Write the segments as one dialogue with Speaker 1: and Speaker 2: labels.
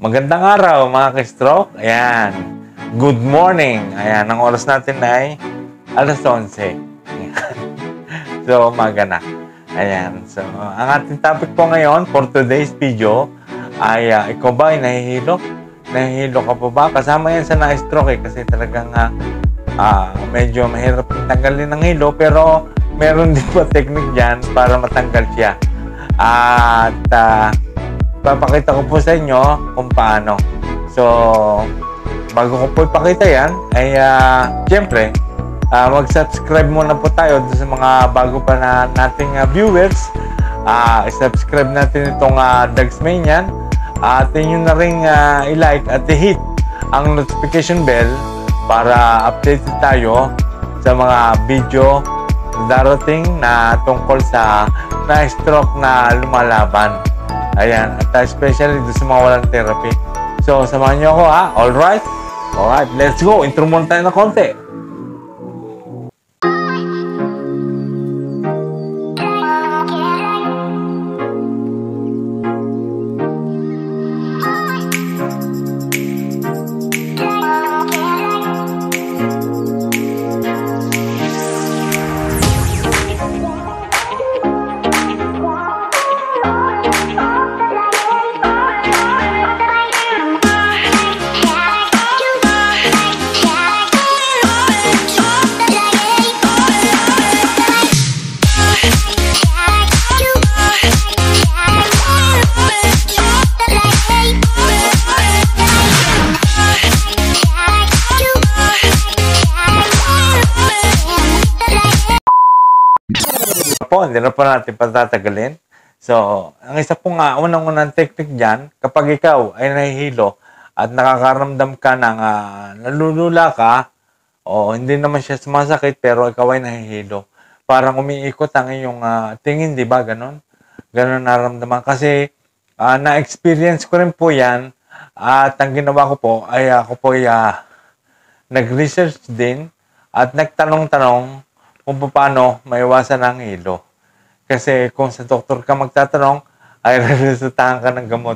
Speaker 1: Magandang araw mga ka-stroke. Ayan. Good morning. Ayan. Ang oras natin ay alas 11. Ayan. So, umaga na. Ayan. So, ang ating topic po ngayon for today's video ay ikaw ba ay nahihilo? Nahihilo ka po ba? Kasama yan sa na-stroke kasi talagang medyo mahirap tanggalin ng hilo pero meron din po technique dyan para matanggal siya. At papakita ko po sa inyo kung paano. So, bago ko po ipakita yan, ay siyempre, mag-subscribe muna po tayo sa mga bago pa na nating viewers. I-subscribe natin itong Dagsmanian. At yun na rin i-like at i-hit ang notification bell para updated tayo sa mga video darating na tungkol sa na-stroke na lumalaban. Ayan, at especially doon sa mga walang therapy. So, samahan niyo ako ha. Alright? Alright, let's go. Intro muna tayo na konti. Hindi na po natin patatagalin. So, ang isa po nga, unang-unang technique dyan, kapag ikaw ay nahihilo at nakakaramdam ka ng nalulula ka, o hindi naman siya sumasakit, pero ikaw ay nahihilo. Parang umiikot ang iyong tingin, di ba? Ganon naramdaman. Kasi, na-experience ko rin po yan, at ang ginawa ko po, ay ako po ay nag-research din, at nagtanong-tanong kung paano maiwasan ang hilo. Kasi kung sa doktor ka magtatanong, ay resetahan ka ng gamot.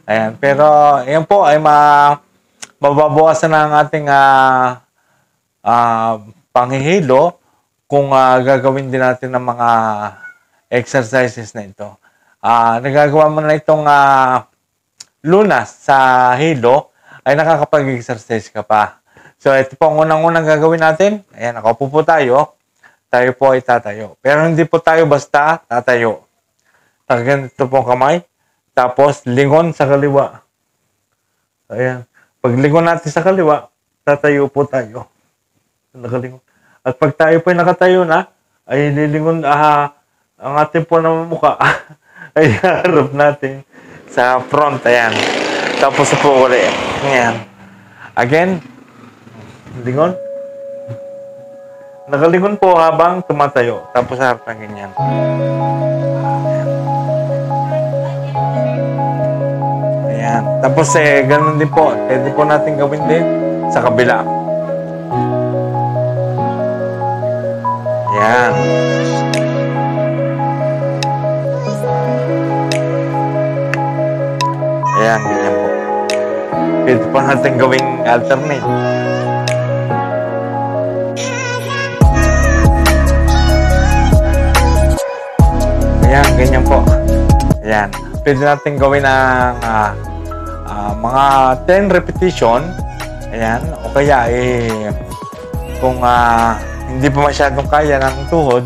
Speaker 1: Ayan. Pero yan po ay mababawasan na ang ating panghihilo kung gagawin din natin ng mga exercises na ito. Nagagawa mo na itong lunas sa hilo, ay nakakapag-exercise ka pa. So ito po ang unang-unang gagawin natin. Ayan, nakaupo po tayo. Tayo po ay tatayo. Pero hindi po tayo basta tatayo. Ganito po ang kamay. Tapos, lingon sa kaliwa. Ayan. Pag lingon natin sa kaliwa, tatayo po tayo. Nakalingon. At pag tayo po ay nakatayo na, ay lilingon, ang ating po na mukha, ay harap natin sa front. Ayan. Tapos po ulit. Ayan. Again, lingon. Nakalingon po habang tumatayo. Tapos harap na ganyan. Ayan. Tapos ganun din po. Pwede po natin gawin din sa kabila. Ayan. Ayan, ganyan po. Pwede po natin gawing alternate. Ayan, ganyan po. Ayan. Pwede natin gawin ng mga 10 repetition. Ayan. O kaya, kung hindi pa masyadong kaya ng tuhod,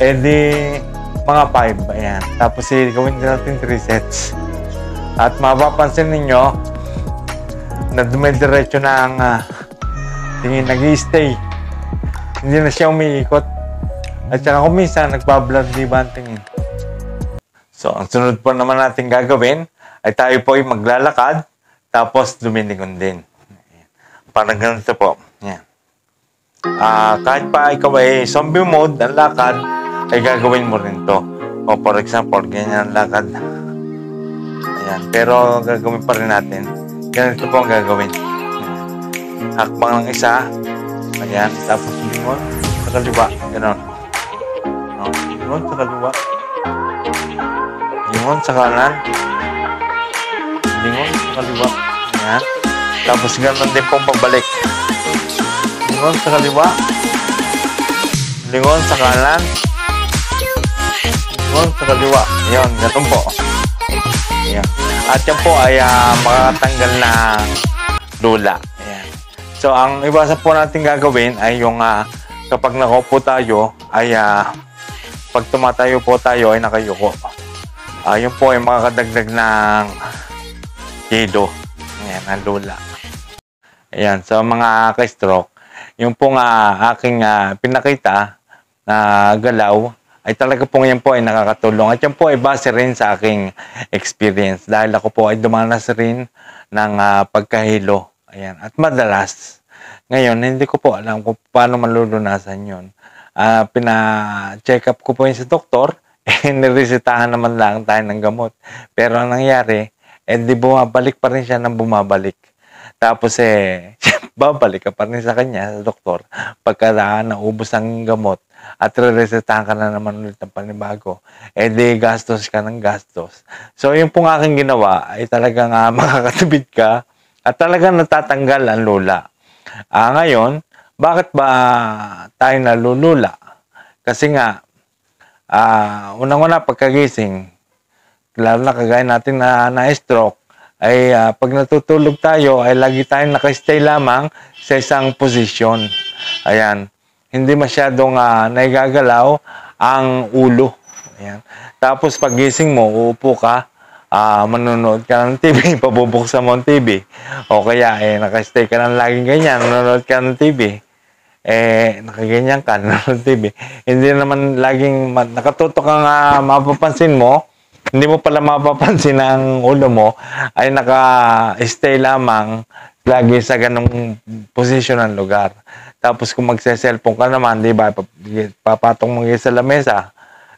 Speaker 1: edi mga 5. Ayan. Tapos, gawin din natin 3 sets. At mapapansin ninyo na dumidiretso na ang tingin, nag-i-stay. Hindi na siya umiikot. At saka kung minsan, nagbablur, di ba ang tingin? So, ang sunod po naman natin gagawin ay tayo po ay maglalakad tapos lumilingon din. Ayan. Parang ganito po. Ayan. Kahit pa ikaw ay zombie mode, ang lakad, ay gagawin mo rin to. O for example, ganyan ang lakad. Ayan. Pero gagawin pa rin natin. Ganito po ang gagawin. Ayan. Hakbang ng isa. Ayan. Tapos lingon sa kaliwa. Ganon. Lingon sa kaliwa. Lingon sa kanan. lingon sa kaliwa. Ayan. Tapos ganoon din pong pabalik. Lingon sa kaliwa. Lingon sa kanan. Lingon sa kaliwa. Ayan, ganun po. Ayan. At yan po ay makakatanggal ng lula. Ayan. So, ang iwasan po natin gagawin ay yung kapag nakaupo tayo, ay pag tumatayo po tayo ay nakayuko. Yun po ay makakadagdag ng kilo. Ayan, ang lula. Ayan, so mga ka-stroke, yung pong aking pinakita na galaw, ay talaga po yan po ay nakakatulong. At yan po ay base rin sa aking experience. Dahil ako po ay dumanas rin ng pagkahilo. Ayan. At madalas, ngayon, hindi ko po alam kung paano malulunasan yun. Pina-check up ko po yun sa doktor. Niresetahan naman lang tayo ng gamot. Pero ang nangyari, di bumabalik pa rin siya ng bumabalik. Tapos babalik ka pa rin sa kanya, sa doktor, pagka naubos ang gamot at re-resetahan ka na naman ulit ng panibago, di gastos ka ng gastos. So, yung pong aking ginawa ay talagang makakatubid ka at talagang natatanggal ang lula. Ngayon, bakit ba tayo nalulula? Kasi nga, unang-una pagkagising, lalo na kagaya natin na stroke, ay pag natutulog tayo ay lagi tayong nakastay lamang sa isang posisyon. Ayan. Hindi masyadong naigagalaw ang ulo. Ayan. Tapos pagising mo, uupo ka, manonood ka ng TV, pabubuksan mo ang TV. O kaya nakastay ka lang laging ganyan, manonood ka ng TV. Nakaganyan ka, nanonood TV. Hindi naman laging nakatutok ang mapapansin mo, hindi mo pala mapapansin ang ulo mo ay naka-stay lamang lagi sa ganong posisyon ng lugar. Tapos kung magse-cellphone ka naman, di ba, papatong mo sa lamesa.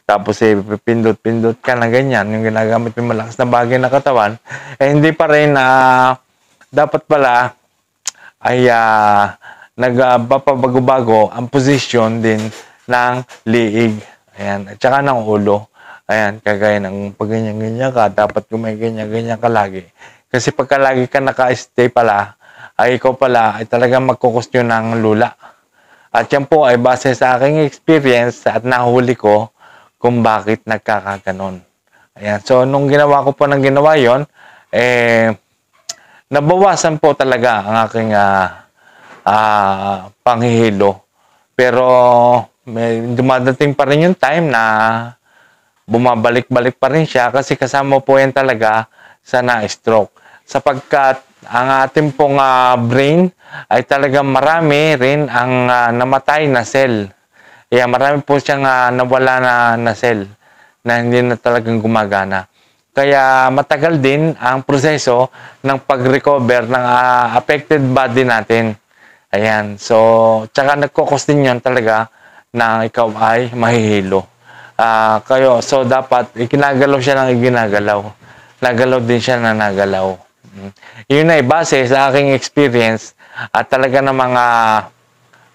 Speaker 1: Tapos pindot-pindot ka na ganyan, yung ginagamit yung malakas na bagay na katawan, hindi pa rin dapat pala ay nagpapabago-bago ang posisyon din ng liig. Ayan, at saka ng ulo. Ayan, kagaya ng pag ganyan-ganyan ka, dapat kung may ganyan-ganyan ka lagi. Kasi pagka lagi ka naka-stay pala, ay ikaw pala ay talagang magkukustyon ng lula. At yan po ay base sa aking experience at nahuli ko kung bakit nagkakaganon. Ayan, so nung ginawa ko po ng ginawa yon, nabawasan po talaga ang aking panghihilo. Pero may dumadating pa rin yung time na bumabalik-balik pa rin siya kasi kasama po yan talaga sa na-stroke. Sapagkat ang ating pong brain ay talagang marami rin ang namatay na cell. Kaya marami po siyang nawala na cell na hindi na talagang gumagana. Kaya matagal din ang proseso ng pag-recover ng affected body natin. Ayan. So, tsaka nagkukos din yun talaga na ikaw ay mahihilo. So dapat ikinagalaw siya ng iginagalaw. Nagalaw din siya na nagalaw. Yun ay base sa aking experience at talaga na mga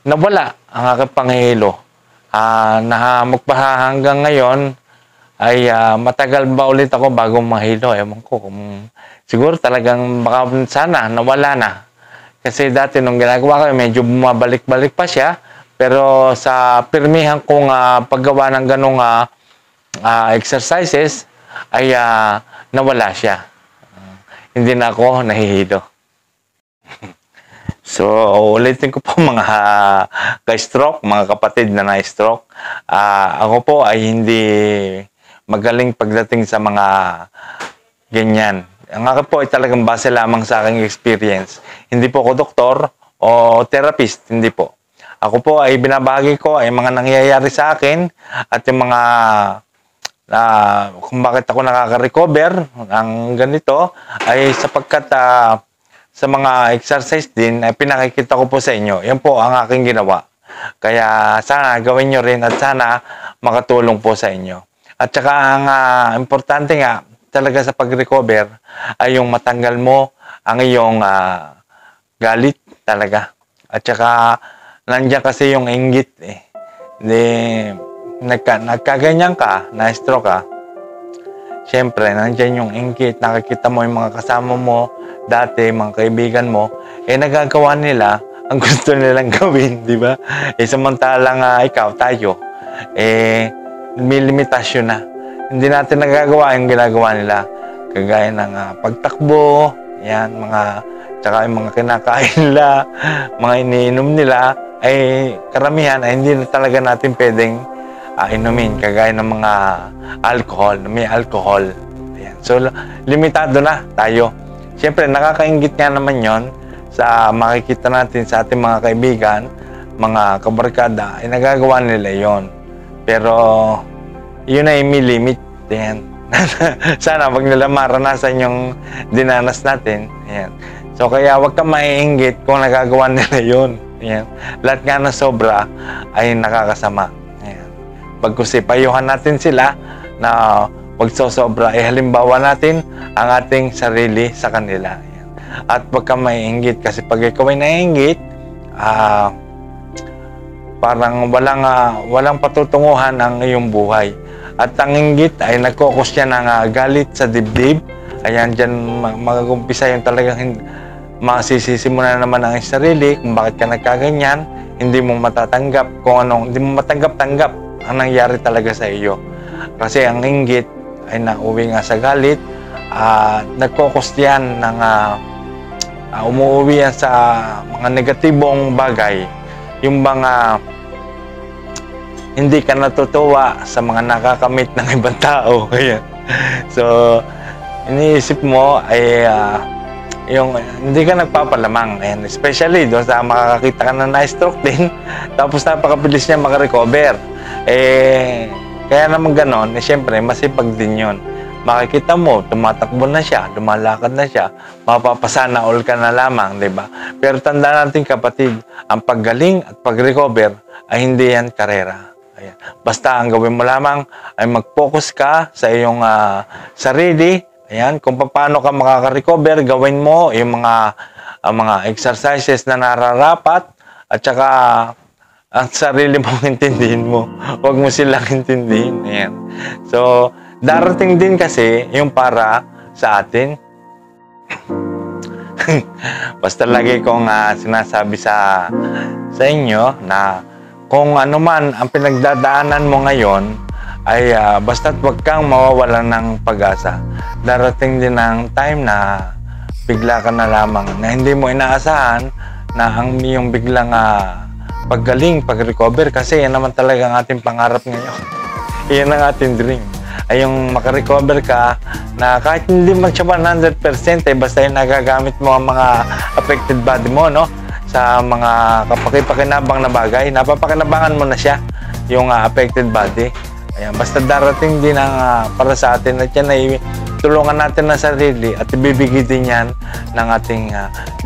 Speaker 1: nawala ang aking panghihilo. Hanggang ngayon ay matagal ba ulit ako bago mahilo. Ewan ko siguro talagang baka sana nawala na. Kasi dati nung ginagawa ko medyo bumabalik-balik pa siya. Pero sa pirmihan kong paggawa ng ganong exercises ay nawala siya. Hindi na ako nahihilo. So, ulitin ko po mga ka-stroke, mga kapatid na na-stroke. Ako po ay hindi magaling pagdating sa mga ganyan. Ang akin po ay talagang base lamang sa aking experience. Hindi po ako doktor o therapist, hindi po. Ako po ay binabahagi ko ay mga nangyayari sa akin at yung mga kung bakit ako nakaka-recover ng ganito ay sapagkat sa mga exercise din ay pinakikita ko po sa inyo. Yan po ang aking ginawa. Kaya sana gawin nyo rin at sana makatulong po sa inyo. At saka ang importante nga talaga sa pag-recover ay yung matanggal mo ang iyong galit talaga. At saka nandiyan kasi yung inggit nagkaganyan ka, na-stroke ka, Siyempre, nandyan yung inggit, nakikita mo yung mga kasama mo, dati, mga kaibigan mo, nagagawa nila ang gusto nilang gawin, di ba? Samantalang ikaw, tayo, may limitasyon na. Hindi natin nagagawa yung ginagawa nila. Kagaya ng pagtakbo, yan, tsaka yung mga kinakain nila, mga iniinom nila, karamihan ay hindi na talaga natin pwedeng inumin, kagaya ng mga alcohol, may alcohol. Ayan. So, limitado na tayo. Siyempre, nakakaingit nga naman yon sa makikita natin sa ating mga kaibigan, mga kabarkada, nagagawa nila yon. Pero, yun ay may limit. Ayan. Sana wag nila maranasan yung dinanas natin. Ayan. So, kaya wag kang maiinggit kung nagagawa nila yon. Ayan. Lahat nga ng sobra ay nakakasama. Pagkusipayuhan natin sila na wag sosobra, halimbawa natin ang ating sarili sa kanila. Ayan. At wag kang maiinggit kasi pag ikaw ay naiinggit, parang walang patutunguhan ang iyong buhay. At ang inggit ay nagkukos siya ng galit sa dibdib. Ayan, dyan mag-umpisa yung talagang masisisi mo na naman ang sarili kung bakit ka nagkaganyan, hindi mo matatanggap hindi mo matanggap-tanggap ang nangyari talaga sa iyo. Kasi ang inggit ay nauwi nga sa galit, nagkukos yan ng umuwi yan sa mga negatibong bagay. Yung mga hindi ka natutuwa sa mga nakakamit ng ibang tao. So, iniisip mo ay yung hindi ka nagpapalamang. Ayan, especially doon sa makakakita ka na na-stroke din, tapos napakabilis niya makarecover. Kaya naman ganon, siyempre, masipag din yun. Makikita mo, tumatakbo na siya, lumalakad na siya, mapapasana all ka na lamang, di ba? Pero tandaan natin kapatid, ang paggaling at pag-recover ay hindi yan karera. Ayan. Basta ang gawin mo lamang ay mag-focus ka sa iyong sarili. Ayan, kung paano ka makaka-recover, gawin mo yung mga exercises na nararapat at saka ang sarili mong intindihin mo. Huwag mo silang intindihin. Ayan. So, darating din kasi yung para sa atin. Basta lagi kong sinasabi sa inyo na kung ano man ang pinagdadaanan mo ngayon, ay basta't wag kang mawawalan ng pag-asa. Darating din ang time na bigla ka na lamang na hindi mo inaasahan na ang iyong biglang paggaling, pag-recover, kasi yan naman talaga ang ating pangarap ngayon. Yan ang ating dream. Ay yung makarecover ka na kahit hindi man siya 100%, basta yung nagagamit mo ang mga affected body mo, no? Sa mga kapakipakinabang na bagay, napapakinabangan mo na siya, yung affected body. Ayan, basta darating din ang para sa atin at yan ay tulungan natin ang sarili at ibibigay din yan ng ating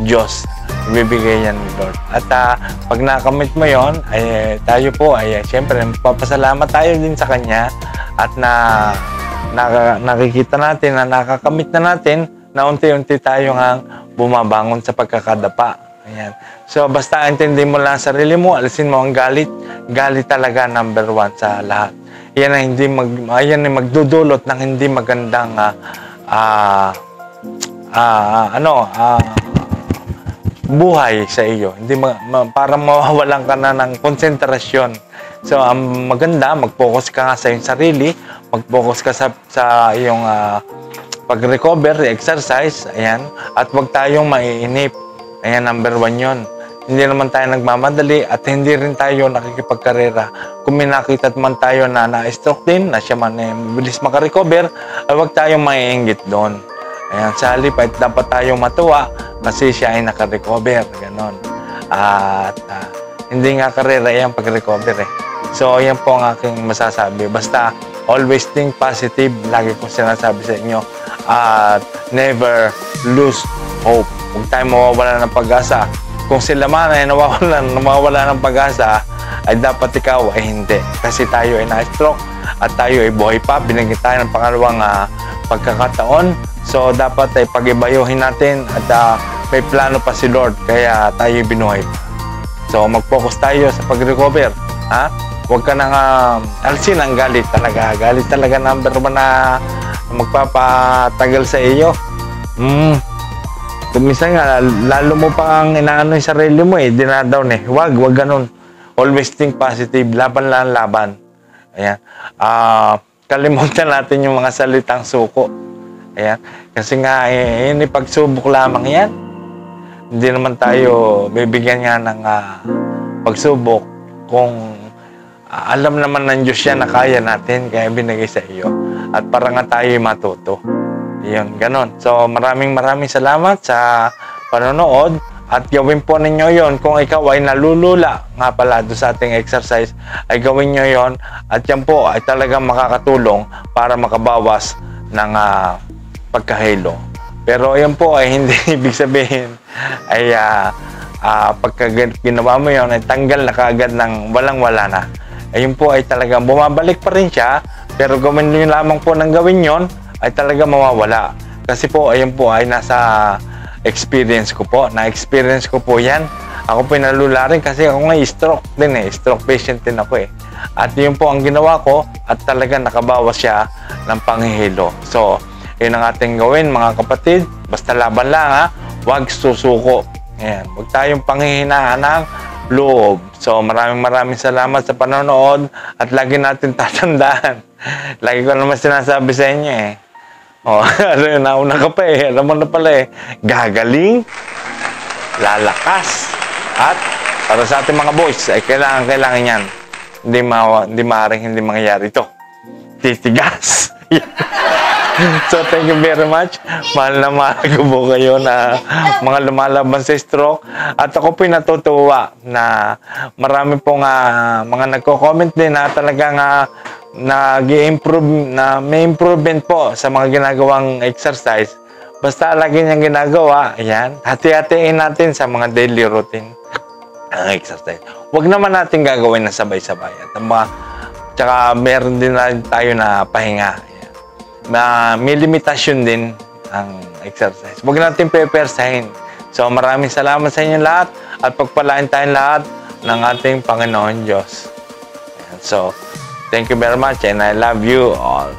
Speaker 1: Diyos. Ibibigay yan ni Lord. At pag nakamit mo yon, ay tayo po ay siyempre magpapasalamat tayo din sa Kanya at nakikita natin na nakakamit na natin na unti-unti tayo nga bumabangon sa pagkakadapa. Ayan. So basta intindi mo lang sarili mo, alisin mo ang galit. Galit talaga number 1 sa lahat. Yan ay magdudulot ng hindi magandang buhay sa iyo. Hindi parang mawawalan ka na ng konsentrasyon. So, ang maganda, mag-focus ka nga sa iyong sarili, mag-focus ka sa iyong pag-recover, exercise, ayan, at huwag tayong maiinip. Ayan, number 1 yun. Hindi naman tayo nagmamadali at hindi rin tayo nakikipagkarera. Kung may nakita man tayo na na-stroke din, na siya man mabilis makarecover, ay huwag tayong maiinggit doon. Ayan, sa halip ay dapat tayong matuwa kasi siya ay nakarecover. Ganon. At hindi nga karera yan pag-recover eh. So, yan po ang aking masasabi. Basta, always think positive. Lagi kong sinasabi sa inyo. At never lose hope. Huwag tayong mawawala ng pag-asa. Kung sila man ay nawawala ng pag-asa, ay dapat ikaw ay hindi. Kasi tayo ay na-stroke at tayo ay buhay pa. Binigyan tayo ng pangalawang pagkakataon. So, dapat ay pag-ibayuhin natin at may plano pa si Lord. Kaya tayo binuhay pa. So, mag-focus tayo sa pag-recover. Ha? Huwag ka nang alisin ang galit talaga. Galit talaga number 1 na magpapatagal sa iyo. Minsan nga, lalo mo pa ang inaano yung sarili mo dinadown Wag ganun. Always think positive. Laban lang, laban. Ayan. Kalimutan natin yung mga salitang suko. Ayan. Kasi nga, pagsubok lamang yan. Hindi naman tayo bibigyan nga ng pagsubok kung alam naman ng Diyos yan na kaya natin, kaya binigay sa iyo. At para nga tayo matuto. Yun, ganun. So, maraming salamat sa panonood. At gawin po ninyo yon kung ikaw ay nalulula nga pala doon sa ating exercise, ay gawin nyo yon at yan po ay talagang makakatulong para makabawas ng pagkahilo. Pero yan po ay hindi ibig sabihin ay pagka ginawa mo yon ay tanggal na kaagad ng walang-wala na. Ayun po ay talagang bumabalik pa rin siya, pero gawin nyo lamang po ng gawin yon ay talagang mawawala. Kasi po ayun po ay nasa experience ko po. Na-experience ko po yan. Ako po nalula rin kasi ako nga stroke din Stroke patient din ako At yun po ang ginawa ko at talagang nakabawas siya ng panghihilo. So, yun ang ating gawin mga kapatid. Basta laban lang Huwag susuko. Ayan. Huwag tayong panghihinaan ng loob. So, maraming salamat sa panonood at lagi natin tatandaan. Lagi ko naman sinasabi sa inyo nauna ka pa alam mo na pala gagaling, lalakas, at para sa ating mga boys ay kailangan yan. Hindi maaaring hindi mangyayari ito. Titigas. So, thank you very much. Mahal na mahal ko po kayo na mga lumalaban sa stroke. At ako po'y natutuwa na marami pong mga nagko-comment din na talagang nag-i-improve, na may improvement po sa mga ginagawang exercise. Basta lagi niyang ginagawa, ayan, hati-hatiin natin sa mga daily routine ang exercise. Huwag naman natin gagawin na sabay-sabay. At tsaka meron din tayo na pahinga. May limitasyon din ang exercise. Huwag natin pepersahin. So maraming salamat sa inyo lahat at pagpalain tayong lahat ng ating Panginoon Diyos. Ayan, so, thank you very much and I love you all.